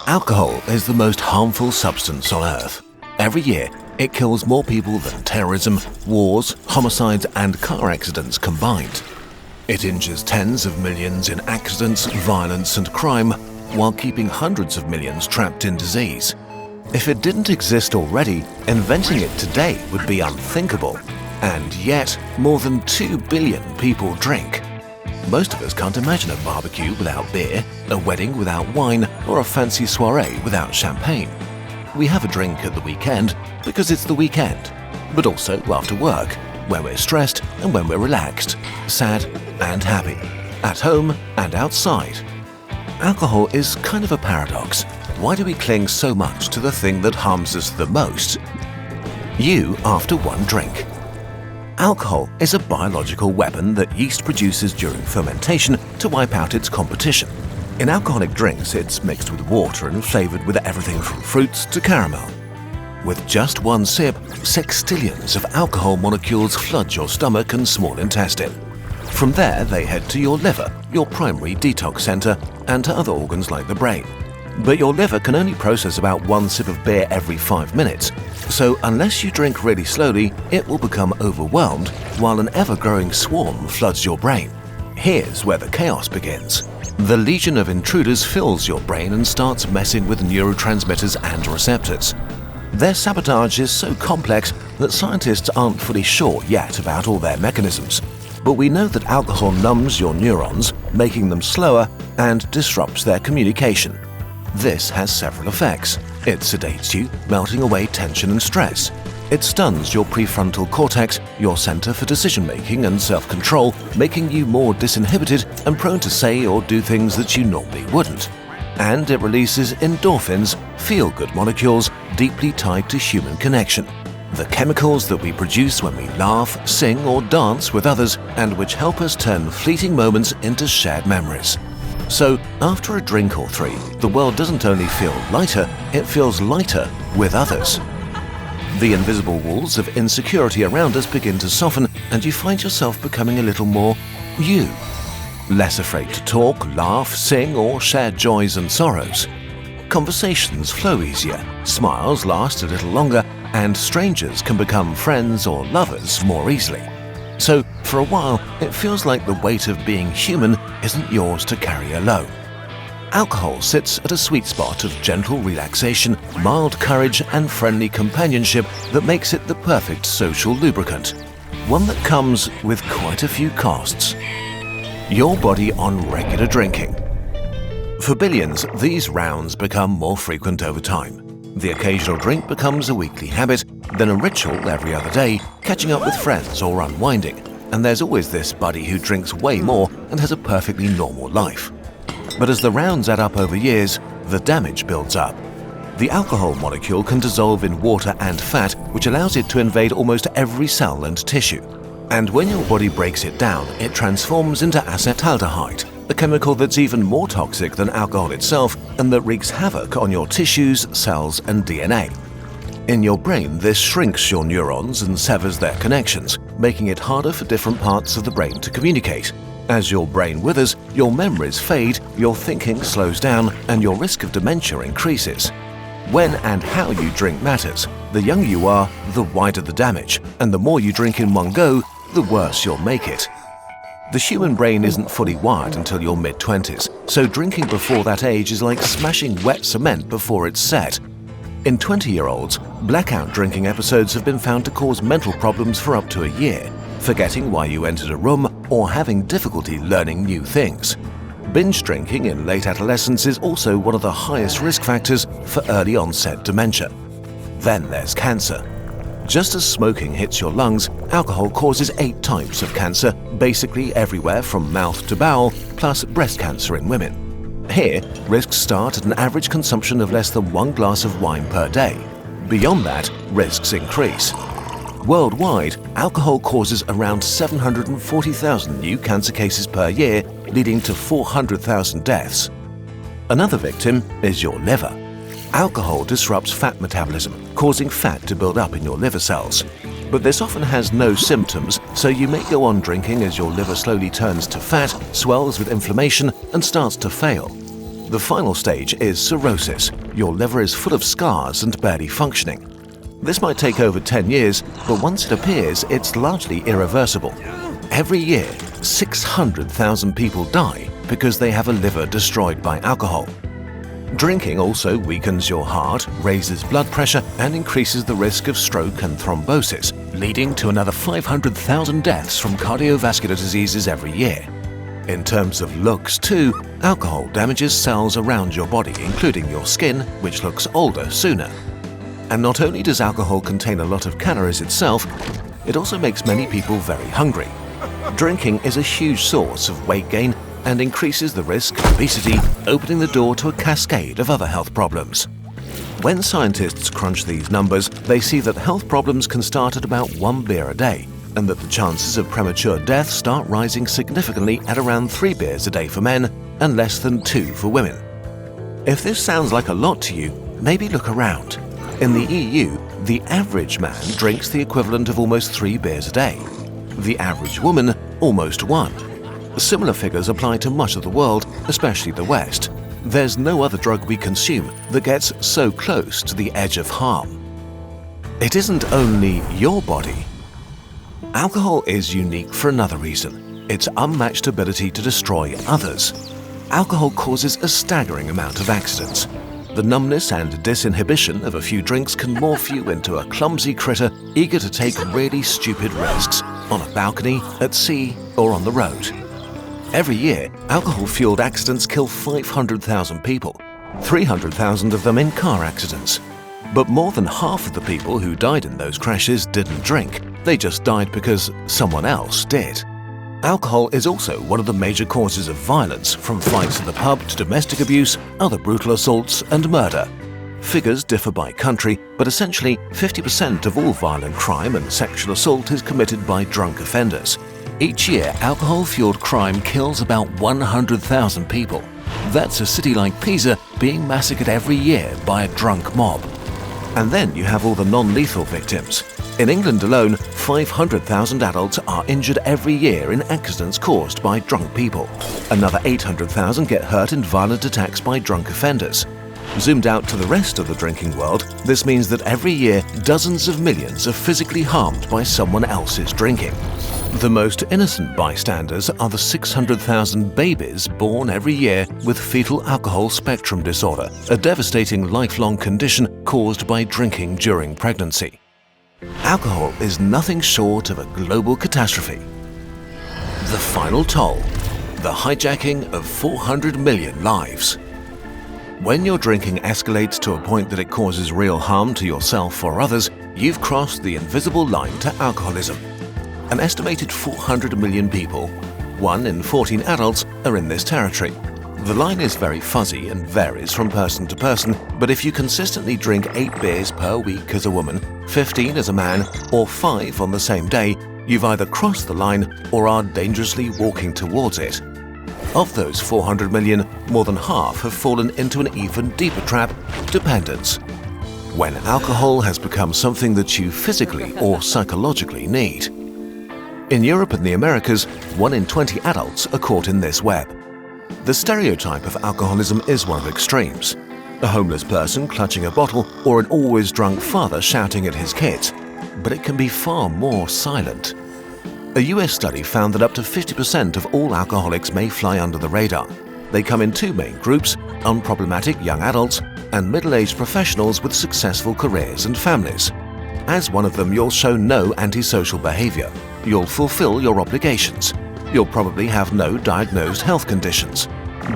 Alcohol is the most harmful substance on Earth. Every year, it kills more people than terrorism, wars, homicides and car accidents combined. It injures tens of millions in accidents, violence and crime, while keeping hundreds of millions trapped in disease. If it didn't exist already, inventing it today would be unthinkable. And yet, more than 2 billion people drink. Most of us can't imagine a barbecue without beer, a wedding without wine, or a fancy soiree without champagne. We have a drink at the weekend because it's the weekend, but also after work, when we're stressed and when we're relaxed, sad and happy, at home and outside. Alcohol is kind of a paradox. Why do we cling so much to the thing that harms us the most? You after one drink. Alcohol is a biological weapon that yeast produces during fermentation to wipe out its competition. In alcoholic drinks, it's mixed with water and flavored with everything from fruits to caramel. With just one sip, sextillions of alcohol molecules flood your stomach and small intestine. From there, they head to your liver, your primary detox center, and to other organs like the brain. But your liver can only process about one sip of beer every 5 minutes, so unless you drink really slowly, it will become overwhelmed while an ever-growing swarm floods your brain. Here's where the chaos begins. The legion of intruders fills your brain and starts messing with neurotransmitters and receptors. Their sabotage is so complex that scientists aren't fully sure yet about all their mechanisms. But we know that alcohol numbs your neurons, making them slower, and disrupts their communication. This has several effects. It sedates you, melting away tension and stress. It stuns your prefrontal cortex, your center for decision-making and self-control, making you more disinhibited and prone to say or do things that you normally wouldn't. And it releases endorphins, feel-good molecules deeply tied to human connection. The chemicals that we produce when we laugh, sing or dance with others, and which help us turn fleeting moments into shared memories. So, after a drink or three, the world doesn't only feel lighter, it feels lighter with others. The invisible walls of insecurity around us begin to soften, and you find yourself becoming a little more you. Less afraid to talk, laugh, sing, or share joys and sorrows. Conversations flow easier, smiles last a little longer, and strangers can become friends or lovers more easily. So, for a while, it feels like the weight of being human isn't yours to carry alone. Alcohol sits at a sweet spot of gentle relaxation, mild courage, and friendly companionship that makes it the perfect social lubricant. One that comes with quite a few costs. Your body on regular drinking. For billions, these rounds become more frequent over time. The occasional drink becomes a weekly habit, then a ritual every other day, catching up with friends or unwinding. And there's always this buddy who drinks way more and has a perfectly normal life. But as the rounds add up over years, the damage builds up. The alcohol molecule can dissolve in water and fat, which allows it to invade almost every cell and tissue. And when your body breaks it down, it transforms into acetaldehyde, a chemical that's even more toxic than alcohol itself and that wreaks havoc on your tissues, cells, and DNA. In your brain, this shrinks your neurons and severs their connections, making it harder for different parts of the brain to communicate. As your brain withers, your memories fade, your thinking slows down, and your risk of dementia increases. When and how you drink matters. The younger you are, the wider the damage, and the more you drink in one go, the worse you'll make it. The human brain isn't fully wired until your mid-20s, so drinking before that age is like smashing wet cement before it's set. In 20-year-olds, blackout drinking episodes have been found to cause mental problems for up to a year, forgetting why you entered a room or having difficulty learning new things. Binge drinking in late adolescence is also one of the highest risk factors for early onset dementia. Then there's cancer. Just as smoking hits your lungs, alcohol causes 8 types of cancer, basically everywhere from mouth to bowel, plus breast cancer in women. Here, risks start at an average consumption of less than 1 glass of wine per day. Beyond that, risks increase. Worldwide, alcohol causes around 740,000 new cancer cases per year, leading to 400,000 deaths. Another victim is your liver. Alcohol disrupts fat metabolism, causing fat to build up in your liver cells. But this often has no symptoms, so you may go on drinking as your liver slowly turns to fat, swells with inflammation, and starts to fail. The final stage is cirrhosis. Your liver is full of scars and barely functioning. This might take over 10 years, but once it appears, it's largely irreversible. Every year, 600,000 people die because they have a liver destroyed by alcohol. Drinking also weakens your heart, raises blood pressure, and increases the risk of stroke and thrombosis, leading to another 500,000 deaths from cardiovascular diseases every year. In terms of looks too, alcohol damages cells around your body, including your skin, which looks older sooner. And not only does alcohol contain a lot of calories itself, it also makes many people very hungry. Drinking is a huge source of weight gain and increases the risk of obesity, opening the door to a cascade of other health problems. When scientists crunch these numbers, they see that health problems can start at about 1 beer a day, and that the chances of premature death start rising significantly at around 3 beers a day for men and less than 2 for women. If this sounds like a lot to you, maybe look around. In the EU, the average man drinks the equivalent of almost 3 beers a day. The average woman, almost 1. Similar figures apply to much of the world, especially the West. There's no other drug we consume that gets so close to the edge of harm. It isn't only your body. Alcohol is unique for another reason: its unmatched ability to destroy others. Alcohol causes a staggering amount of accidents. The numbness and disinhibition of a few drinks can morph you into a clumsy critter eager to take really stupid risks on a balcony, at sea, or on the road. Every year, alcohol-fueled accidents kill 500,000 people, 300,000 of them in car accidents. But more than half of the people who died in those crashes didn't drink. They just died because someone else did. Alcohol is also one of the major causes of violence, from fights in the pub to domestic abuse, other brutal assaults, and murder. Figures differ by country, but essentially 50% of all violent crime and sexual assault is committed by drunk offenders. Each year, alcohol-fueled crime kills about 100,000 people. That's a city like Pisa being massacred every year by a drunk mob. And then you have all the non-lethal victims. In England alone, 500,000 adults are injured every year in accidents caused by drunk people. Another 800,000 get hurt in violent attacks by drunk offenders. Zoomed out to the rest of the drinking world, this means that every year dozens of millions are physically harmed by someone else's drinking. The most innocent bystanders are the 600,000 babies born every year with fetal alcohol spectrum disorder, a devastating lifelong condition caused by drinking during pregnancy. Alcohol is nothing short of a global catastrophe. The final toll: the hijacking of 400 million lives. When your drinking escalates to a point that it causes real harm to yourself or others, you've crossed the invisible line to alcoholism. An estimated 400 million people, 1 in 14 adults, are in this territory. The line is very fuzzy and varies from person to person, but if you consistently drink 8 beers per week as a woman, 15 as a man, or 5 on the same day, you've either crossed the line or are dangerously walking towards it. Of those 400 million, more than half have fallen into an even deeper trap: dependence. When alcohol has become something that you physically or psychologically need. In Europe and the Americas, 1 in 20 adults are caught in this web. The stereotype of alcoholism is one of extremes: a homeless person clutching a bottle or an always drunk father shouting at his kids. But it can be far more silent. A US study found that up to 50% of all alcoholics may fly under the radar. They come in 2 main groups: unproblematic young adults and middle-aged professionals with successful careers and families. As one of them, you'll show no antisocial behavior. You'll fulfill your obligations. You'll probably have no diagnosed health conditions.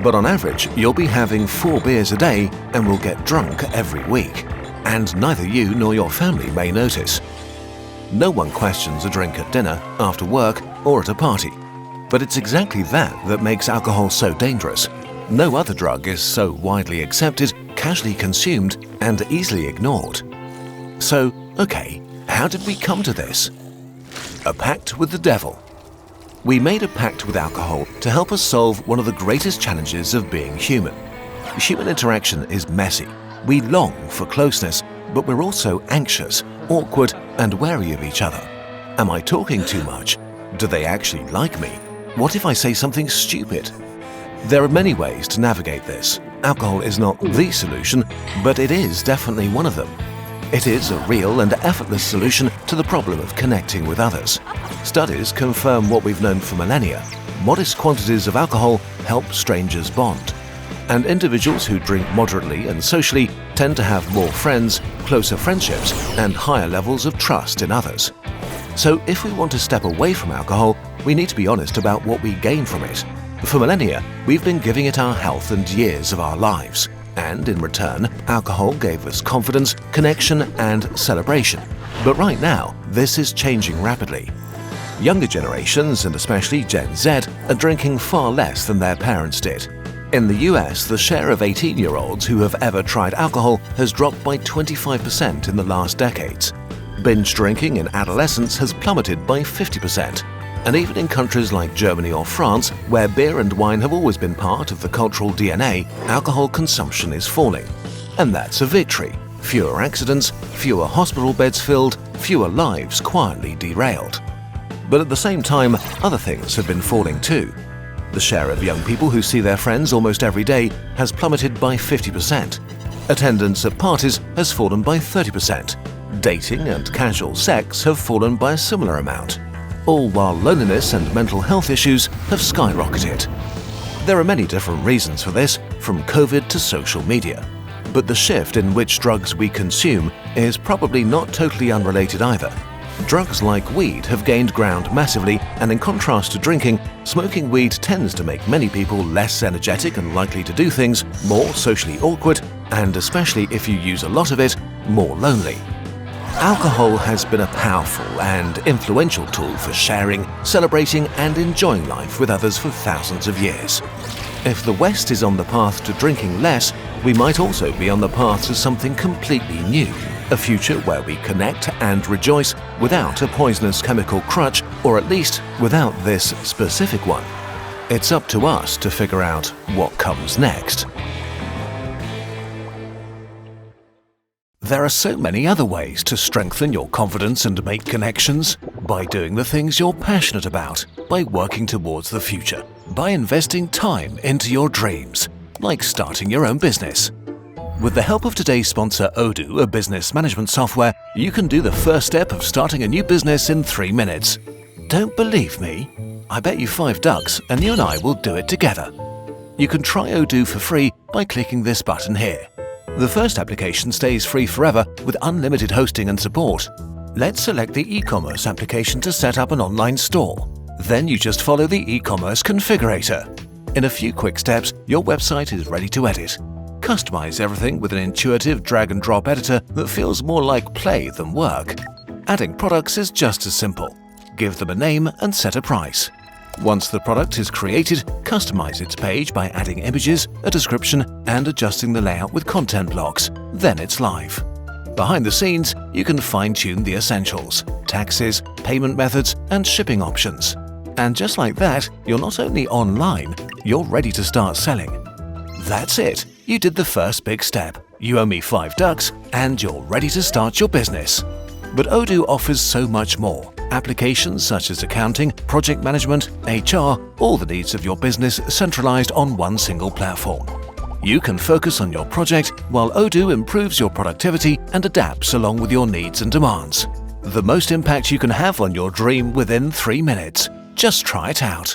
But on average, you'll be having 4 beers a day and will get drunk every week. And neither you nor your family may notice. No one questions a drink at dinner, after work, or at a party. But it's exactly that makes alcohol so dangerous. No other drug is so widely accepted, casually consumed, and easily ignored. So, okay, how did we come to this? A pact with the devil. We made a pact with alcohol to help us solve one of the greatest challenges of being human. Human interaction is messy. We long for closeness, but we're also anxious, awkward, and wary of each other. Am I talking too much? Do they actually like me? What if I say something stupid? There are many ways to navigate this. Alcohol is not the solution, but it is definitely one of them. It is a real and effortless solution to the problem of connecting with others. Studies confirm what we've known for millennia. Modest quantities of alcohol help strangers bond. And individuals who drink moderately and socially tend to have more friends, closer friendships, and higher levels of trust in others. So if we want to step away from alcohol, we need to be honest about what we gain from it. For millennia, we've been giving it our health and years of our lives. And in return, alcohol gave us confidence, connection, and celebration. But right now, this is changing rapidly. Younger generations, and especially Gen Z, are drinking far less than their parents did. In the US, the share of 18-year-olds who have ever tried alcohol has dropped by 25% in the last decades. Binge drinking in adolescence has plummeted by 50%. And even in countries like Germany or France, where beer and wine have always been part of the cultural DNA, alcohol consumption is falling. And that's a victory. Fewer accidents, fewer hospital beds filled, fewer lives quietly derailed. But at the same time, other things have been falling too. The share of young people who see their friends almost every day has plummeted by 50%. Attendance at parties has fallen by 30%. Dating and casual sex have fallen by a similar amount. All while loneliness and mental health issues have skyrocketed. There are many different reasons for this, from COVID to social media. But the shift in which drugs we consume is probably not totally unrelated either. Drugs like weed have gained ground massively, and in contrast to drinking, smoking weed tends to make many people less energetic and likely to do things, more socially awkward, and especially if you use a lot of it, more lonely. Alcohol has been a powerful and influential tool for sharing, celebrating, and enjoying life with others for thousands of years. If the West is on the path to drinking less, we might also be on the path to something completely new. A future where we connect and rejoice without a poisonous chemical crutch, or at least without this specific one. It's up to us to figure out what comes next. There are so many other ways to strengthen your confidence and make connections. By doing the things you're passionate about, by working towards the future, by investing time into your dreams, like starting your own business. With the help of today's sponsor Odoo, a business management software, you can do the first step of starting a new business in 3 minutes. Don't believe me? I bet you $5 and you and I will do it together. You can try Odoo for free by clicking this button here. The first application stays free forever with unlimited hosting and support. Let's select the e-commerce application to set up an online store. Then you just follow the e-commerce configurator. In a few quick steps, your website is ready to edit. Customize everything with an intuitive drag-and-drop editor that feels more like play than work. Adding products is just as simple. Give them a name and set a price. Once the product is created, customize its page by adding images, a description, and adjusting the layout with content blocks. Then it's live. Behind the scenes, you can fine-tune the essentials, taxes, payment methods, and shipping options. And just like that, you're not only online, you're ready to start selling. That's it. You did the first big step. You owe me $5 and you're ready to start your business. But Odoo offers so much more. Applications such as accounting, project management, HR, all the needs of your business centralized on one single platform. You can focus on your project while Odoo improves your productivity and adapts along with your needs and demands. The most impact you can have on your dream within 3 minutes. Just try it out.